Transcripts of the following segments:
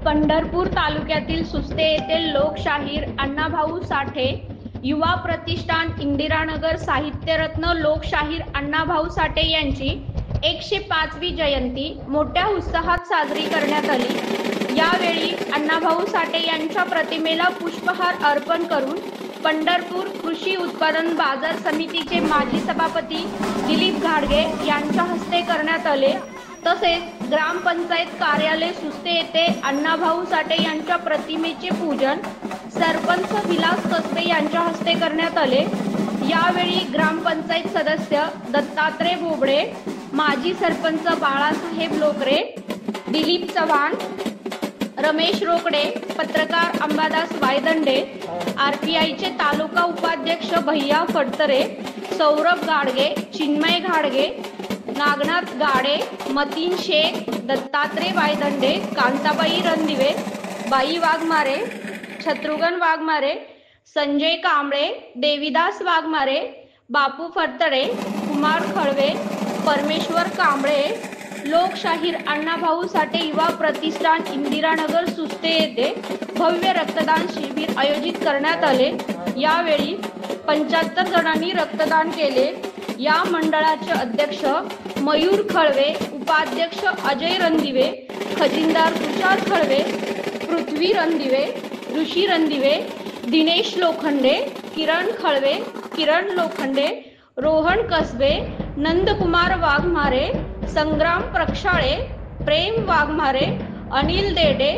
पंढरपूर तालुक्यातील सुस्ते येथील लोकशाहीर अण्णाभाऊ साठे युवा प्रतिष्ठान इंदिरानगर साहित्यरत्न लोकशाहीर अण्णाभाऊ साठे यांची 105वी जयंती मोठ्या उत्साहात साजरी करण्यात आली। यावेळी अण्णाभाऊ साठे यांच्या प्रतिमेला पुष्पहार अर्पण करून पंढरपूर कृषी उत्पादन बाजार समितीचे माजी सभापती दिलीप घाडगे यांच्या हस्ते करण्यात आले। तसेच ग्रामपंचायत कार्यालय सुस्ते येथे अण्णाभाऊ साठे यांच्या प्रतिमेचे पूजन सरपंच विलास कसबे यांच्या हस्ते करण्यात आले। यावेळी ग्रामपंचायत सदस्य दत्तात्रय बोबडे, माजी सरपंच बाळासाहेब लोकरे, दिलीप चव्हाण, रमेश रोकडे, पत्रकार अंबादास वायदंडे, आरपीआयचे तालुका उपाध्यक्ष भैया फडतरे, सौरभ गाडगे, चिन्मय घाडगे, नागनाथ गाडे, मतीन शेख, दत्तात्रय वायदंडे, कांताबाई रणदिवे, बाई वाघमारे, शत्रुघ्न वाघमारे, संजय कांबळे, देवीदास वाघमारे, बापू फडतरे, कुमार खळवे, परमेश्वर कांबळे, लोकशाहीर अण्णाभाऊ साठे युवा प्रतिष्ठान इंदिरानगर सुस्ते येथे भव्य रक्तदान शिबिर आयोजित करण्यात आले। यावेळी 75 जणांनी रक्तदान केले। या मंडळाचे अध्यक्ष मयूर खळवे, उपाध्यक्ष अजय रणदिवे, खजिनदार तुषार खळवे, पृथ्वी रणदिवे, ऋषी रणदिवे, दिनेश लोखंडे, किरण खळवे, किरण लोखंडे, रोहन कसबे, नंदकुमार वाघमारे, संग्राम प्रक्षाळे, प्रेम वाघमारे, अनिल देडे,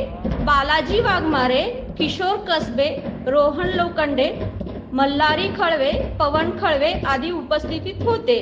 बालाजी वाघमारे, किशोर कसबे, रोहन लोखंडे, मल्हारी खळवे, पवन खळवे आदी उपस्थित होते।